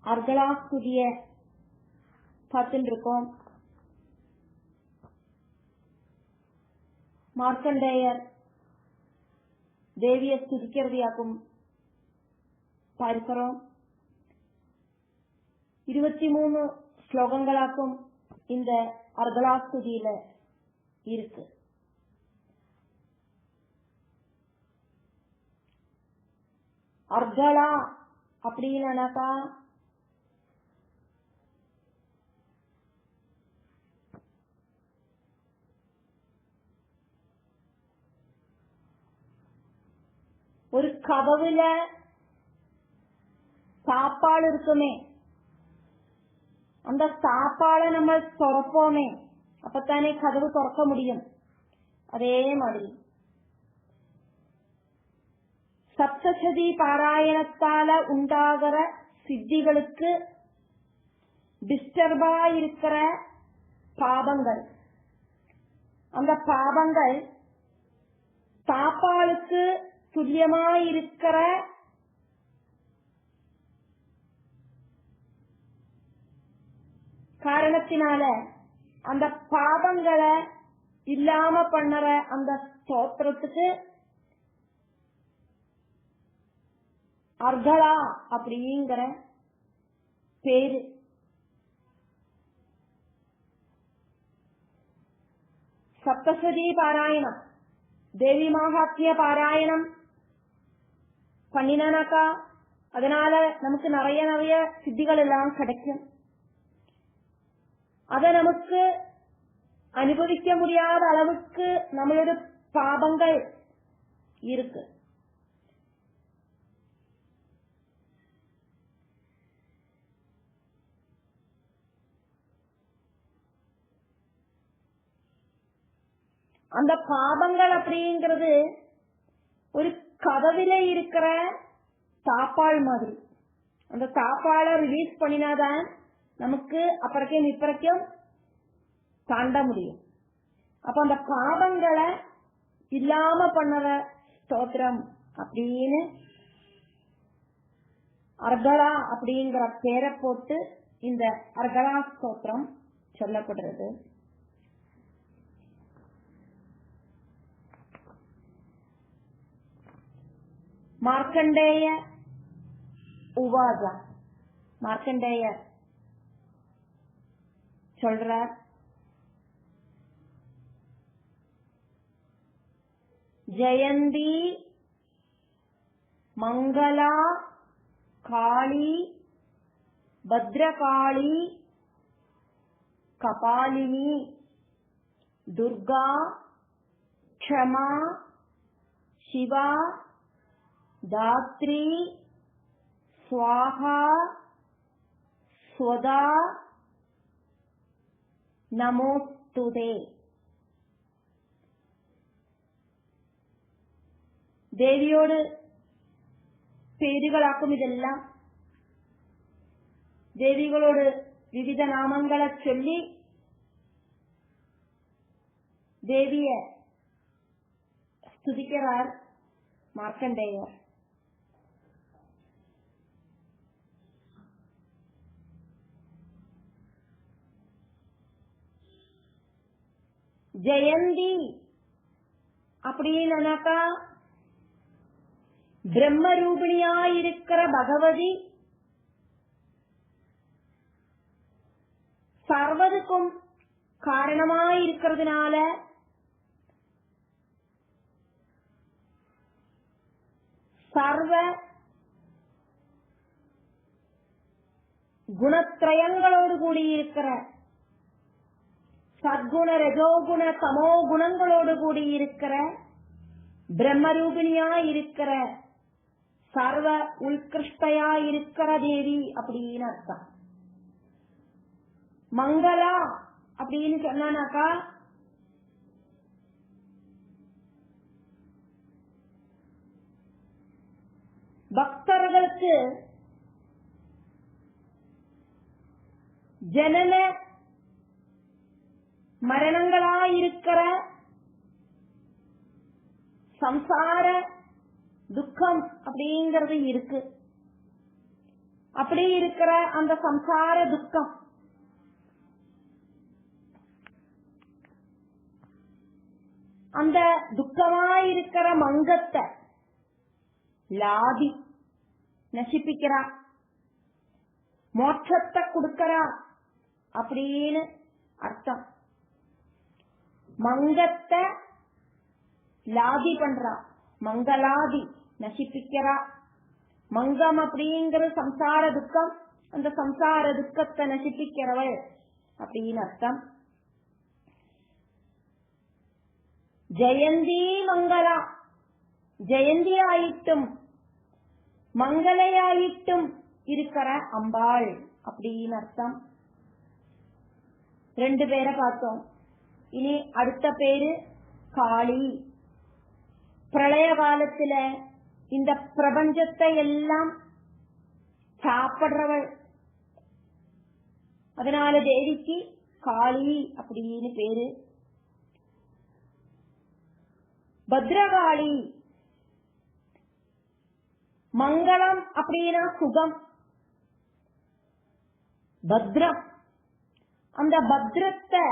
அர்கலாஸ்துதிய பார்த்துட்டு இருக்கோம். மார்க்கண்டேயர் தேவிய ஸ்துதிக்கிறதையாக்கும் பார்க்கிறோம். 23 ஸ்லோகங்களாக்கும் இந்த அர்கலாஸ்துதியில இருக்கு. அர்கலா அப்படின்னாக்கா ஒரு கதவுல சாப்பாடு இருக்குமே, அந்த சாப்பாடை நம்ம திறப்போமே, அப்பத்தானே கதவு திறக்க முடியும். அதே மாதிரி சப்தசதி பாராயணத்தால உண்டாகிற சித்திகளுக்கு டிஸ்டர்பா இருக்கிற பாபங்கள், அந்த பாபங்கள் சாப்பாடுக்கு துல்லியமாயிருக்கிற காரணத்தினால அந்த பாபங்களை இல்லாம பண்ணற அந்த ஸ்தோத்திரத்துக்கு அர்கலா அப்படிங்கிற பேரு. சப்தசதி பாராயணம், தேவி மகாத்மிய பாராயணம் பண்ணினாக்கா அதனால நமக்கு நிறைய நிறைய சித்திகள் எல்லாம் கிடைக்கும். அதை நமக்கு அனுபவிக்க முடியாத அளவுக்கு நம்மளோட பாபங்கள் இருக்கு. அந்த பாபங்கள் அப்படிங்கிறது ஒரு கதவில இருக்கிற தாப்பாள் மாதிரி. அந்த தாப்பாளை ரிலீஸ் பண்ணினாதான் நமக்கு அப்புறக்கும் இப்புறக்கும் தாண்ட முடியும். அப்ப அந்த பாபங்களை இல்லாம பண்ணற ஸ்தோத்திரம் அப்படின்னு அர்கலா அப்படிங்கிற பேரை போட்டு இந்த அர்கலா ஸ்தோத்திரம் சொல்லப்படுறது. மார்க்கண்டேய உவாஜா, மார்க்கண்டேயர் சொல்றார், ஜெயந்தி மங்களா காளி பத்ரகாளி கபாலினி துர்கா க்ஷமா சிவா தாத்ரி ஸ்வாஹா ஸ்வதா நமோஸ்துதே. தேவியோடு பேருகளாக்கும் இதெல்லாம். தேவிகளோடு விவித நாமங்களை சொல்லி தேவிய ஸ்துதிக்கிறார் மார்க்கண்டேயர். ஜெயந்தி அப்படின்னாக்கா பிரம்மரூபிணியாயிருக்கிற பகவதி சர்வதுக்கும் காரணமாயிருக்கிறதுனால சர்வ குணத்ரயங்களோடு கூடியிருக்கிற சத்குண ரஜோகுண தமோ குணங்களோடு கூடியிருக்கிற பிரம்மரூபிணியாயிருக்கிற சர்வ உத்கிருஷ்டையாயிருக்கிற தேவி அப்படின்னு அர்த்தம். மங்களா அப்படின்னு சொன்னாக்கா பக்தர்களுக்கு ஜனன மரணங்களாயிருக்கிற சம்சார துக்கம் அப்படிங்கிறது இருக்கு. அப்படி இருக்கிற அந்த சம்சார துக்கம், அந்த துக்கமாயிருக்கிற மங்கத்தை லாதி நசிப்பிக்கிறா, மோட்சத்தை கொடுக்கறா அப்படின்னு அர்த்தம். மங்கத்தை லாதி பண்றா, மங்களாதி நசிப்பிக்கிறா. மங்கம் அப்படிங்கிற சம்சார துக்கம், அந்த சம்சார துக்கத்தை நசிப்பிக்கிறவள் அப்படின்னு அர்த்தம். ஜெயந்தி மங்களா, ஜெயந்தி ஆயிட்டும் மங்களையாயிட்டும் இருக்கிற அம்பாள் அப்படின்னு அர்த்தம். 2 பேரை பார்த்தோம். இனி அடுத்த பேரு காளி. பிரளய காலத்துல இந்த பிரபஞ்சத்தை எல்லாம் சாப்பிடுறவள், அதனால தேவிக்கு காளி அப்படின்னு பேரு. பத்ரகாளி, மங்களம் அப்படின்னா சுகம், பத்ரம், அந்த பத்ரத்தை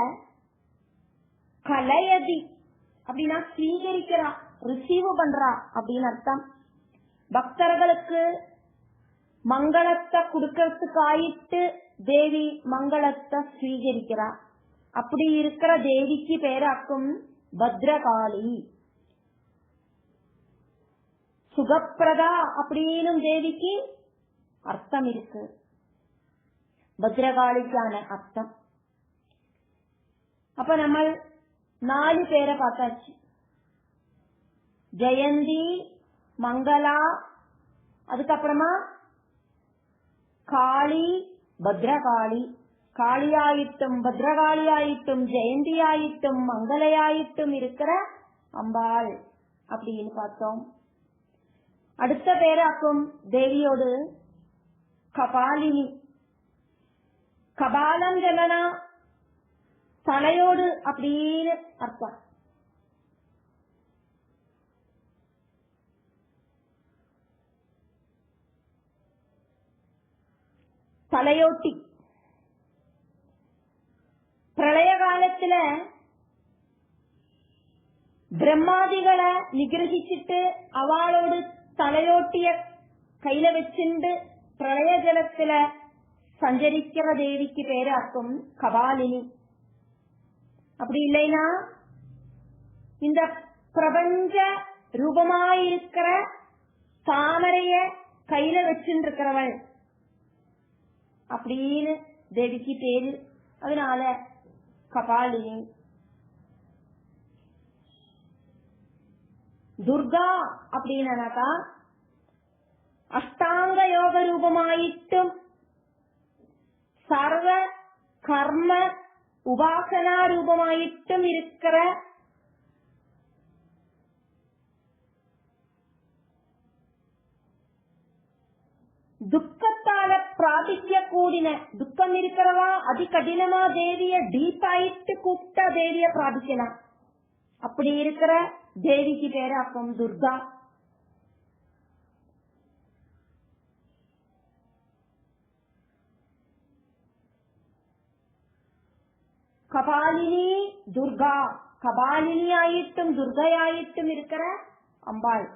கலையதி அப்படின்னா ஸ்வீகரிக்கிறா, ரிசீவ் பண்றா அப்படின்னு அர்த்தம். பக்தர்களுக்கு மங்களத்தை கொடுக்கறதுக்கு ஆயிட்டு தேவி மங்களத்தை ஸ்வீகரிக்கிறா. அப்படி இருக்கிற தேவிக்கு பேராக்கும் பத்ரகாளி. சுகப்பிரதா அப்படின்னு தேவிக்கு அர்த்தம் இருக்கு, பத்ரகாளிக்கான அர்த்தம். அப்ப நம்ம 4 பேரை பார்த்தாச்சு. ஜெயந்தி, மங்களா, அதுக்கப்புறமா காளி, பத்ரகாளி. காளியாயிட்டும் பத்ரகாளியாயிட்டும் ஜெயந்தியாயிட்டும் மங்களையாயிட்டும் இருக்கிற அம்பாள் அப்படின்னு பார்த்தோம். அடுத்த பேராக்கும் தேவியோடு கபாலினி. கபாலம் ஜலனா தலையோடு அப்படின்னு அர்த்தம். தலையோட்டி. பிரளய காலத்துல பிரம்மாதிகளை நிகிரகிச்சிட்டு அவளோடு தலையோட்டிய கையில வச்சுண்டு பிரளய ஜலத்துல சஞ்சரிக்கிற தேவிக்கு பேராக்கும் கபாலினி. அப்படி இல்லைன்னா இந்த பிரபஞ்ச ரூபமாயிருக்கிற தாமரைய கையில வச்சுருக்கிறவள் அப்படின்னு தேவிக்கு பேரு, அதனால கபாலினி. துர்கா அப்படின்னாக்கா அஷ்டாங்க யோக ரூபமாயிட்டும் சர்வ கர்ம உபாசனா ரூபமாயிட்டும் இருக்கிற துக்கத்தால பிராபிக்க கூடின, துக்கம் இருக்கிறவா அதி கடினமா தேவிய டீப்பாயிட்டு கூப்பிட்ட தேவிய பிராபிக்கலாம். அப்படி இருக்கிற தேவிக்கு பேராக்கும் துர்கா. கபாலினி துர்கா, கபாலினி ஆயிட்டும் துர்கையாயிட்டும் இருக்கிற அம்பாள்.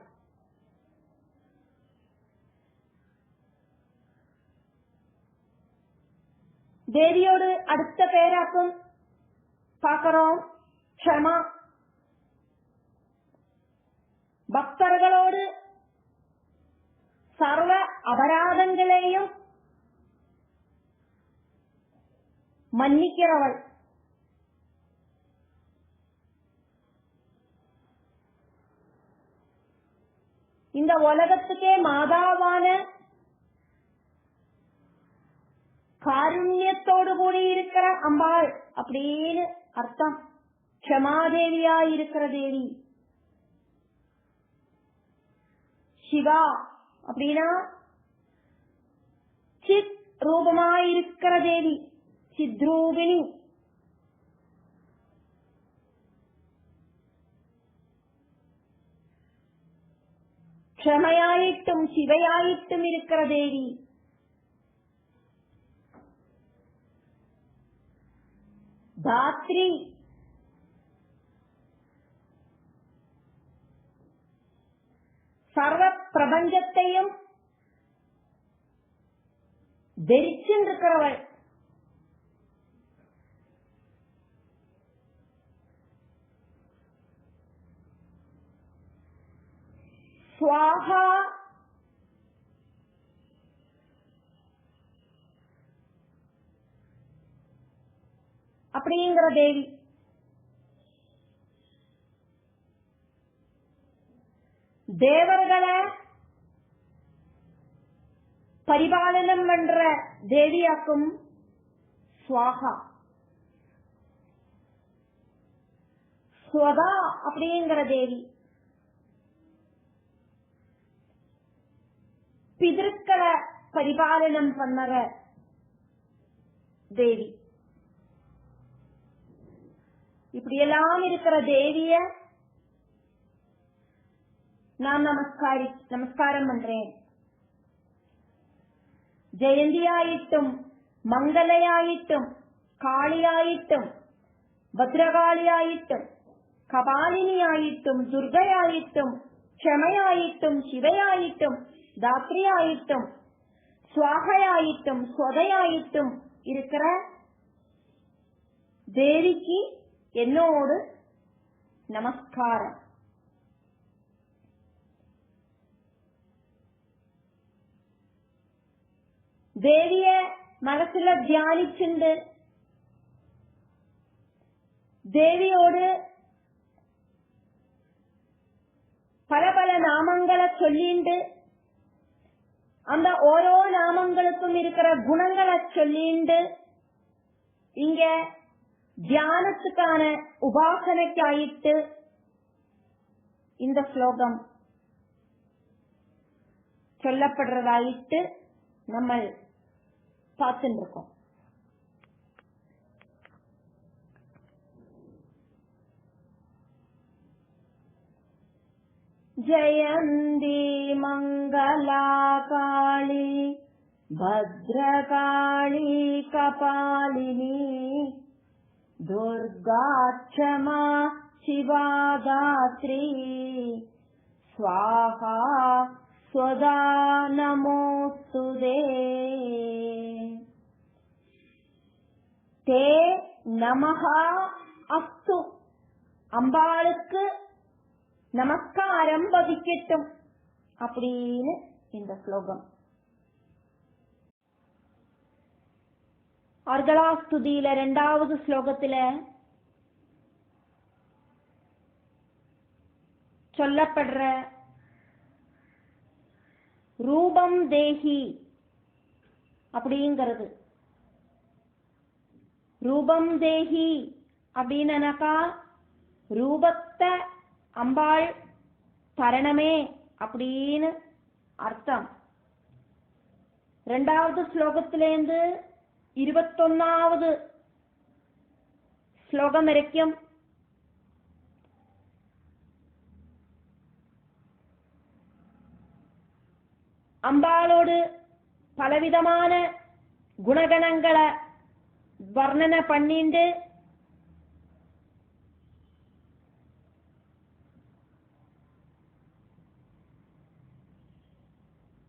தேவியோடு அடுத்த பேராக்கும் பார்க்கிறோம் க்ஷமா. பக்தர்களோடு சர்வ அபராதங்களையும் மன்னிக்கிறவள். இந்த உலகத்துக்கே மாதாவான காருண்யத்தோடு கூடி இருக்கிற அம்பாள் அப்படின்னு அர்த்தம். க்ஷமாதேவியா இருக்கிற தேவி. சிவா அப்படின்னா சித் ரூபமாயிருக்கிற தேவி, சித்ரூபிணி. க்ஷமையாயிட்டும் சிவையாயிட்டும் இருக்கிற தேவி. தாத்ரி. சர்வ பிரபஞ்சத்தையும் தரிச்சிருக்கிறவள். ஸ்வாஹா அப்படிங்கிற தேவி. தேவர்களை பரிபாலனம் பண்ற தேவியாக்கும் ஸ்வாஹா. ஸ்வதா அப்படிங்கிற தேவி பிதற்களை பரிபாலனம் பண்ணற தேவி. இப்படியெல்லாம் இருக்கிற தேவிய நான் நமஸ்காரம் பண்றேன். ஜெயந்தியாயிட்டும் மங்களயாயிட்டும் காளியாயிட்டும் ഭദ്രകാളിയായിട്ടും കപാലിനിയായിട്ടും ദുർഗയായിട്ടും ക്ഷമയായിട്ടും ശിവയായിട്ടും ധാത്രിയായിട്ടും സ്വാഹയായിട്ടും സ്വതയായിട്ടും இருக்கிற தேவிக்கு என்னோடு நமஸ்காரம். தேவிய മനസ്സിൽ ധ്യാനിച്ചുണ്ട് தேவியோடு பல பல நாமங்களை சொல்லிண்டு அந்த ஓரோ நாமங்களுக்கும் இருக்கிற குணங்களை சொல்லிண்டு இங்க தியானத்துக்கான உபாசனைக்காயிட்டு இந்த ஸ்லோகம் சொல்லப்படுறதாயிட்டு நம்ம பார்த்துட்டு இருக்கோம். ஜயந்தி மங்களா காளி பத்ரகாளி கபாலினி துர்கா க்ஷமா சிவா தாத்ரி ஸ்வாஹா ஸ்வதா நமோஸ்துதே. தே நமஹா அஸ்து, அம்பாளுக்கு நமஸ்காரம் பதிக்கட்டும் அப்படின்னு இந்த ஸ்லோகம். அர்கலாஸ்துதியில 2வது ஸ்லோகத்தில சொல்லப்படுற ரூபம் தேஹி அப்படிங்கிறது. ரூபம் தேஹி அப்படின்னாக்கா ரூபத்தை அம்பாள் தரணமே அப்படின்னு அர்த்தம். 2வது ஸ்லோகத்திலேருந்து 21வது ஸ்லோகம் வரைக்கும் அம்பாளோடு பலவிதமான குணகணங்களை வர்ணனை பண்ணிண்டு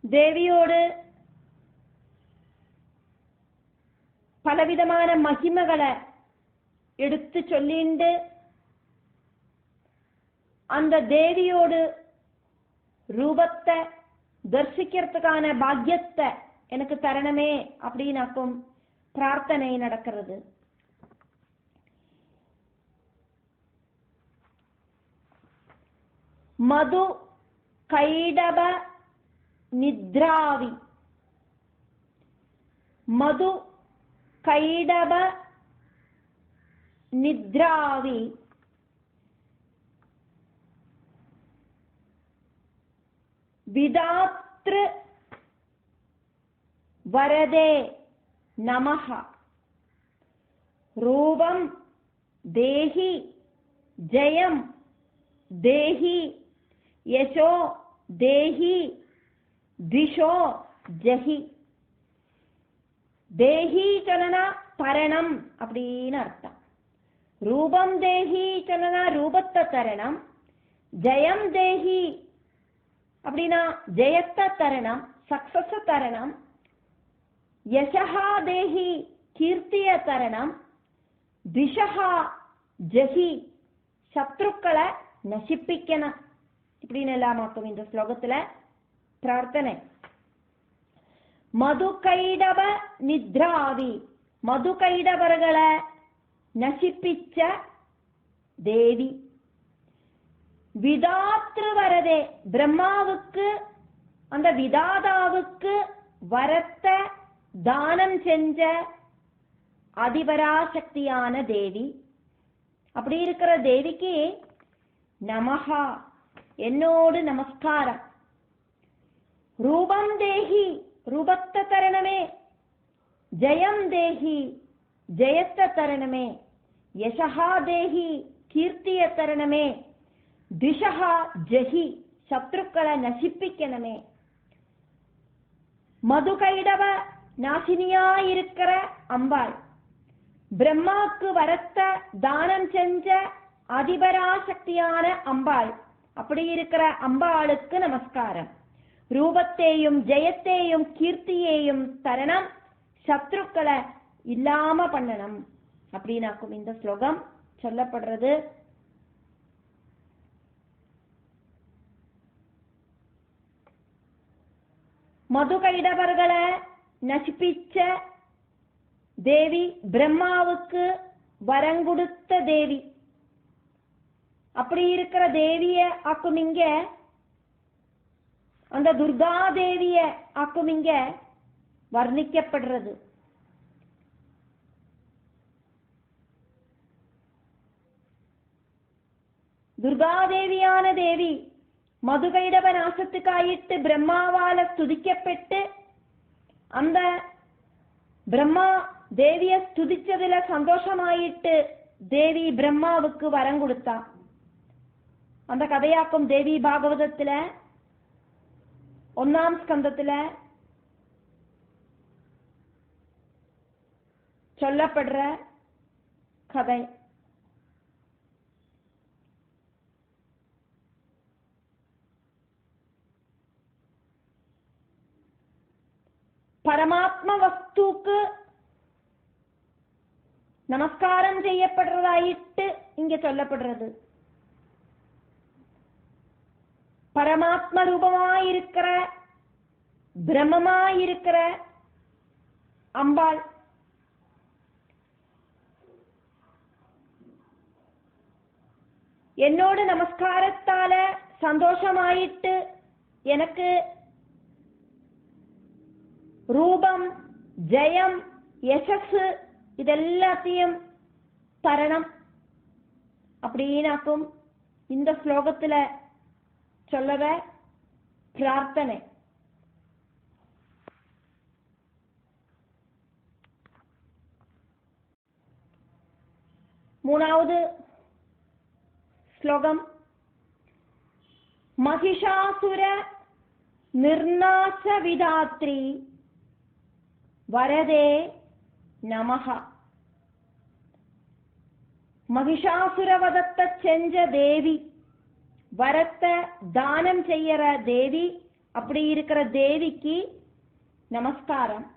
தேவியோடு பலவிதமான மகிமைகளை எடுத்து சொல்லிண்டு அந்த தேவியோடு ரூபத்தை தரிசிக்கிறதுக்கான பாக்கியத்தை எனக்கு தரணமே அப்படின்னாக்கும் பிரார்த்தனை நடக்கிறது. மது கைடப நித்ராவி, மது கைடப நித்ராவி விதாத்ரு வரதே நமஹ ரூபம் தேஹி ஜெயம் தேஹி யசோ தேஹி திஷோ ஜஹி. தேஹி சொன்னா தரணம் அப்படின்னு அர்த்தம். ரூபம் தேஹி சொன்னா ரூபத்தை தரணம், ஜெயம் தேஹி அப்படின்னா ஜெயத்தை தரணம், சக்சஸ் தரணம், யசஹா தேஹி கீர்த்திய தரணம், திஷஹா ஜஹி சத்ருக்களை நசிப்பிக்கணும் இப்படின்னு எல்லாமாக்கும் இந்த ஸ்லோகத்துல பிரார்த்தனை. மது கைடவ நித்ராவி, மது கைடவர்களை நசிப்பிச்ச தேவி. விதாத்ரு வரதே, பிரம்மாவுக்கு அந்த விதாதாவுக்கு வரத்தை தானம் செஞ்ச அதிபராசக்தியான தேவி. அப்படி இருக்கிற தேவிக்கு நமஹா என்னோடு நமஸ்காரம். ரூபம் தேஹி ரூபத்தை தரணமே, ஜெயம் தேஹி ஜெயத்தை தரணமே, யசஹா தேஹி கீர்த்திய தரணமே, திஷஹா ஜஹி சத்ருக்களை நசிப்பிக்கணுமே. மது கைடவ நாசினியாயிருக்கிற அம்பாள், பிரம்மாக்கு வரத்தை தானம் செஞ்ச அதிபராசக்தியான அம்பாள். அப்படி இருக்கிற அம்பாளுக்கு நமஸ்காரம். ரூபத்தையும் ஜெயத்தையும் கீர்த்தியையும் தரணம், சத்ருக்களை இல்லாம பண்ணணும் அப்படின்னாக்கும் இந்த ஸ்லோகம் சொல்லப்படுறது. மது கைடவர்களை நசிப்பிச்ச தேவி, பிரம்மாவுக்கு வரங்கொடுத்த தேவி. அப்படி இருக்கிற தேவிய ஆக்கும் இங்க, அந்த துர்கா தேவிய ஆக்கும் இங்க வர்ணிக்கப்படுறது. துர்காதேவியான தேவி மதுகைடவ நாசத்துக்காயிட்டு பிரம்மாவால ஸ்துதிக்கப்பட்டு, அந்த பிரம்மா தேவிய ஸ்துதிச்சதுல சந்தோஷமாயிட்டு தேவி பிரம்மாவுக்கு வரம் கொடுத்தா. அந்த கதையாக்கும் தேவி பாகவதத்துல 1ஆம் ஸ்கந்தத்துல சொல்லப்படுற கதை. பரமாத்ம வஸ்துக்கு நமஸ்காரம் செய்யப்படுறதாயிட்டு இங்க சொல்லப்படுறது. பரமாத்ம ரூபமாயிருக்கிற பிரம்மமாயிருக்கிற அம்பாள் என்னோட நமஸ்காரத்தால சந்தோஷமாயிட்டு எனக்கு ரூபம், ஜெயம், யசஸ் இதெல்லாத்தையும் தரணம் அப்படின்னாக்கும் இந்த ஸ்லோகத்துல சொல்லவ பிரார்த்தனை. மூணாவது ஸ்லோகம். மகிஷாசுர நிர்நாச விதாத்ரி வரதே நமஹ. மகிஷாசுரவதத்தை செஞ்ச தேவி, வரத்தை தானம் செய்யற தேவி. அப்படி இருக்கிற தேவிக்கு நமஸ்காரம்.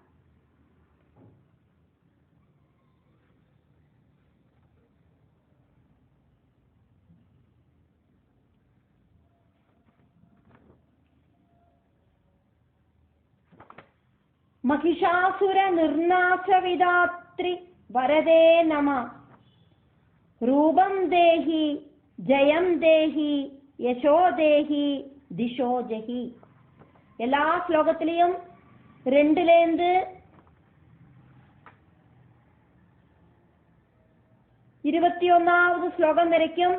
மகிஷாசுர நிர்நாச விதாத்ரி வரதே நம. ரூபம் தேஹி ஜெயம் தேஹி யசோ தேஹி திஷோ ஜஹி. எல்லா ஸ்லோகத்திலையும் 2லேந்து 21வது ஸ்லோகம் வரைக்கும்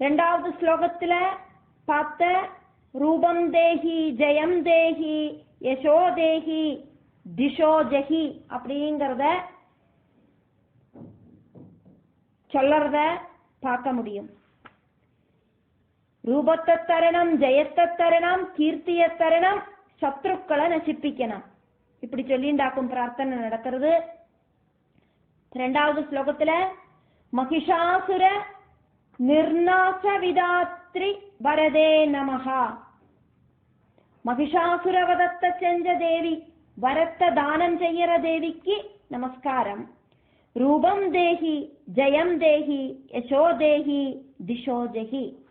2வது ஸ்லோகத்துல பார்த்த ரூபம் தேஹி ஜெயம் தேஹி யசோ தேஹி திஷோ ஜஹி அப்படிங்கறத சொல்லறத பார்க்க முடியும். ரூபத்தை தரணம், ஜெயத்தை தரணம், கீர்த்திய தரணம், சத்ருக்களை நசிப்பிக்கணும் இப்படி சொல்லிண்டாக்கும் பிரார்த்தனை நடக்கிறது. 2வது ஸ்லோகத்துல महिषासुर निर्नाश विदात्री वरदे नमः. महिषासुरवदत्त चेंज देवी वरत्त दानं चेय्यर देविक्कु नमस्कारम. रूपम देहि जयम देहि यशो देहि दिशो देहि.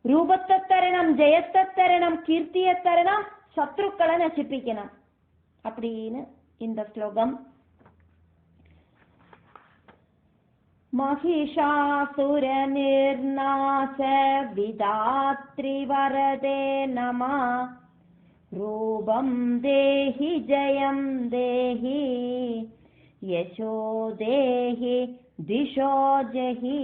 ரூபத்தை தരണം, ஜெயத்தை தരണം, கீர்த்தியை தരണം, சத்ருக்களை நசிப்பிக்கணும் அப்படின்னு இந்த ஸ்லோகம். महिषासुर निर्नाश विदात्री वरदे नमः. रूपं देहि जयं देहि यशो देहि दिशो जहि.